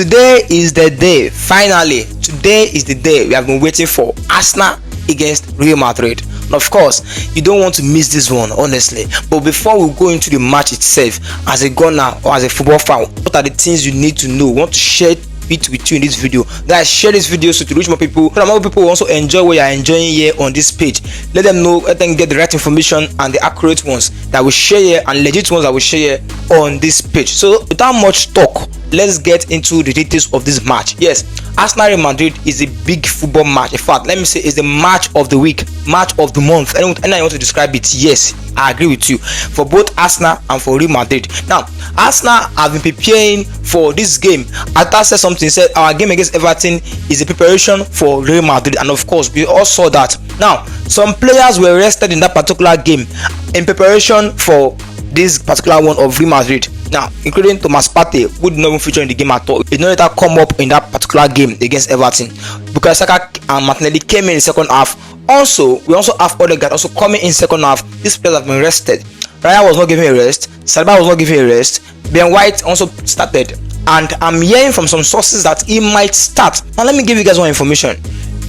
Today is the day. Finally, today is the day we have been waiting for. Arsenal against Real Madrid. And of course, you don't want to miss this one, honestly. But before we go into the match itself, as a gunner or as a football fan, what are the things you need to know? We want to share it with you in this video. Guys, share this video so to reach more people, so that more people will also enjoy what you are enjoying here on this page. Let them know, let them get the right information and the accurate ones that we share here and legit ones that we share here on this page. So without much talk, let's get into the details of this match. Yes, Arsenal Real Madrid is a big football match. In fact, let me say it's the match of the week, match of the month. And I want to describe it. Yes, I agree with you, for both Arsenal and for Real Madrid. Now, Arsenal have been preparing for this game. Arteta said something, said our game against Everton is a preparation for Real Madrid, and of course we all saw that. Now, some players were rested in that particular game in preparation for this particular one of Real Madrid. Now, including Thomas Partey, who did not even feature in the game at all. He did not later come up in that particular game against Everton because Saka and Martinelli came in the second half. Also, we also have other guys also coming in second half. These players have been rested. Raya was not given a rest. Saliba was not given a rest. Ben White also started, and I'm hearing from some sources that he might start. Now, let me give you guys one information.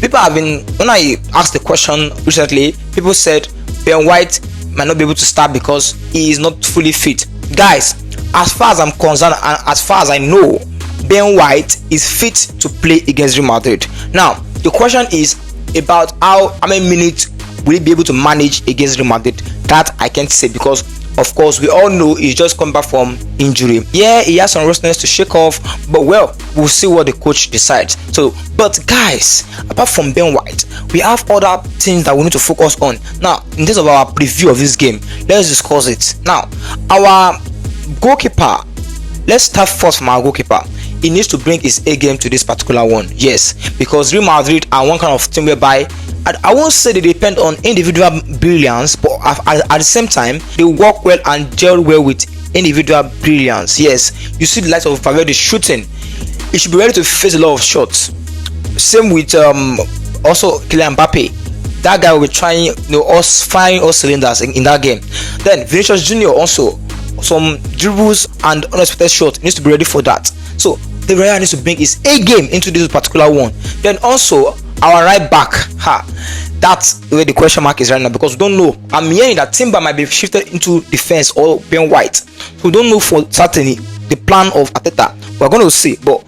People have been, when I asked the question recently, people said Ben White might not be able to start because he is not fully fit. Guys, as far as I'm concerned and as far as I know, Ben White is fit to play against Real Madrid. Now, the question is about how many minutes will he be able to manage against Real Madrid. That I can't say, because of course we all know he's just come back from injury. Yeah, he has some rustiness to shake off, but well, we'll see what the coach decides. So, but guys, apart from Ben White, we have other things that we need to focus on. Now, in terms of our preview of this game, let's discuss it. Now, our goalkeeper, let's start first from our goalkeeper. He needs to bring his A game to this particular one. Yes, because Real Madrid are one kind of team whereby I won't say they depend on individual brilliance, but at the same time they work well and gel well with individual brilliance. Yes, you see the likes of Valverde shooting, he should be ready to face a lot of shots. Same with also Kylian Mbappe. That guy will be trying, us firing all cylinders in that game. Then Vinicius Junior also, some dribbles and unexpected shots, needs to be ready for that. So the Real needs to bring his A game into this particular one. Then also our right back, that's where the question mark is right now, because we don't know. I'm hearing that Timber might be shifted into defense or Ben White. So we don't know for certainly the plan of Arteta. We're going to see, but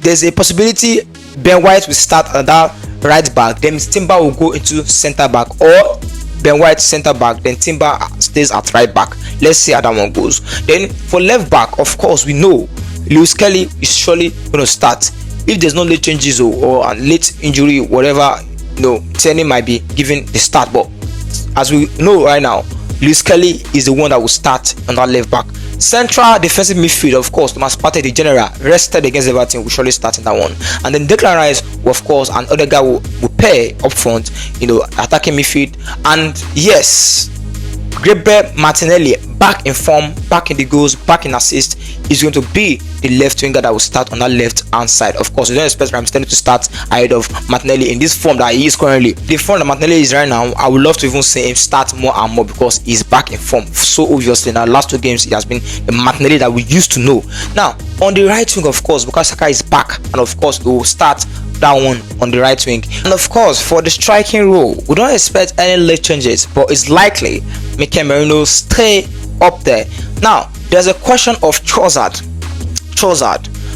there's a possibility Ben White will start at that right back, then Timber will go into center back, or Ben White center back, then Timber stays at right back. Let's see how that one goes. Then for left back, of course we know Lewis Kelly is surely going to start. If there's no late changes or late injury, whatever, Tierney might be given the start. But as we know right now, Lewis Kelly is the one that will start on that left back. Central defensive midfield, of course, Thomas Partey, the general, rested against Everton, will surely start in that one. And then Declan Rice, of course, and other guy will pair up front, attacking midfield. And yes, Gabriel Martinelli, back in form, back in the goals, back in assist, is going to be the left winger that will start on that left hand side. Of course, we don't expect Ramsdale to start ahead of Martinelli in this form that he is currently. The form that Martinelli is right now, I would love to even see him start more and more, because he's back in form. So obviously, in the last two games, it has been the Martinelli that we used to know. Now, on the right wing, of course, because Saka is back, and of course, we will start that one on the right wing. And of course, for the striking role, we don't expect any late changes, but it's likely Mikel Merino stay up there. Now, there's a question of Trossard,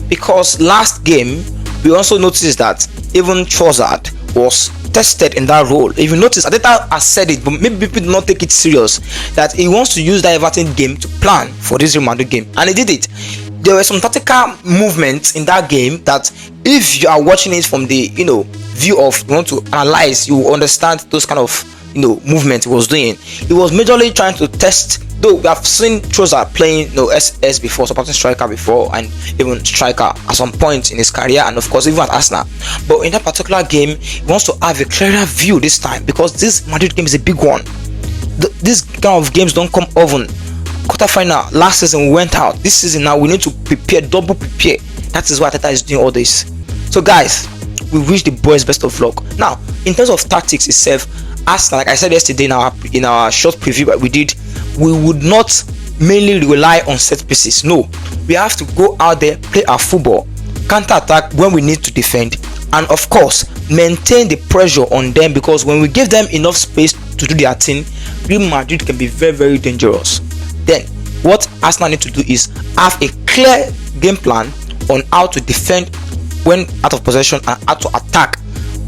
because last game we also noticed that even Trossard was tested in that role. If you notice, Arteta has said it, but maybe people do not take it serious, that he wants to use that Everton game to plan for this Real Madrid game, and he did it. There were some tactical movements in that game that, if you are watching it from the view of you want to analyze, you will understand those kind of movement he was doing. He was majorly trying to test, though we have seen Trossard playing SS before, supporting striker before, and even striker at some point in his career, and of course even at Arsenal. But in that particular game, he wants to have a clearer view this time, because this Madrid game is a big one. This kind of games don't come often. Quarterfinal last season we went out. This season now we need to prepare, double prepare. That is why Arteta is doing all this. So guys, we wish the boys best of luck. Now, in terms of tactics itself, Arsenal, like I said yesterday in our short preview that we did, we would not mainly rely on set pieces. No, we have to go out there, play our football, counter attack when we need to defend, and of course maintain the pressure on them, because when we give them enough space to do their thing, Real Madrid can be very, very dangerous. Then what Arsenal need to do is have a clear game plan on how to defend when out of possession and how to attack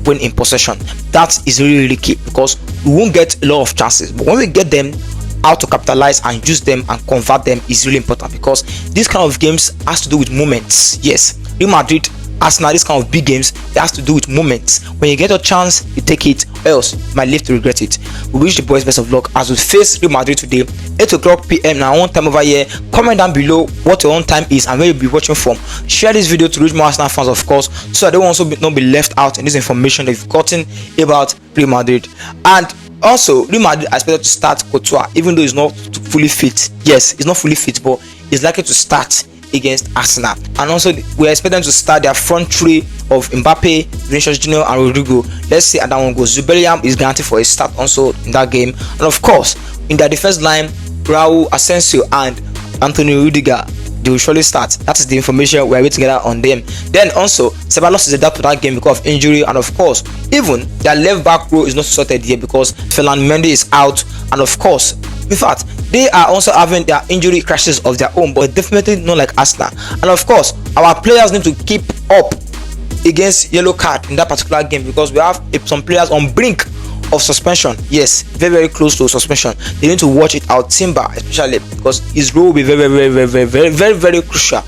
when in possession. That is really, really key, because we won't get a lot of chances, but when we get them, how to capitalize and use them and convert them is really important, because this kind of games has to do with moments. Yes, Real Madrid, Arsenal, this kind of big games, it has to do with moments. When you get a chance, you take it, or else you might live to regret it. We wish the boys best of luck as we face Real Madrid today, 8 o'clock p.m. now, one time over here. Comment down below what your own time is and where you'll be watching from. Share this video to reach more Arsenal fans, of course, so that they will also not be left out in this information that you've gotten about Real Madrid. And also, Real Madrid are expected to start Couture, even though he's not fully fit. Yes, he's not fully fit, but he's likely to start against Arsenal. And also, we expect them to start their front three of Mbappe, Vinicius Junior, and Rodrigo. Let's see how that one goes. Zubelliam is guaranteed for a start also in that game. And of course, in their defense line, Raul, Asensio, and Anthony Rudiger, they will surely start. That is the information we are waiting to get on them. Then also, Ceballos is adapt to that game because of injury, and of course, even their left back row is not sorted here because Ferland Mendy is out, and of course, in fact, they are also having their injury crashes of their own, but definitely not like Arsenal. And of course, our players need to keep up against yellow card in that particular game, because we have some players on brink of suspension. Yes, very, very close to suspension. They need to watch it out. Timber especially, because his role will be very crucial.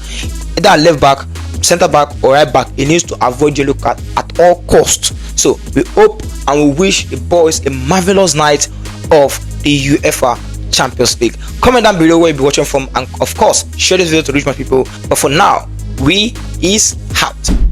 Either left back, center back, or right back, he needs to avoid yellow card at all costs. So we hope and we wish the boys a marvelous night of the UEFA Champions League. Comment down below where you'll be watching from, and of course share this video to reach more people. But for now, we is out.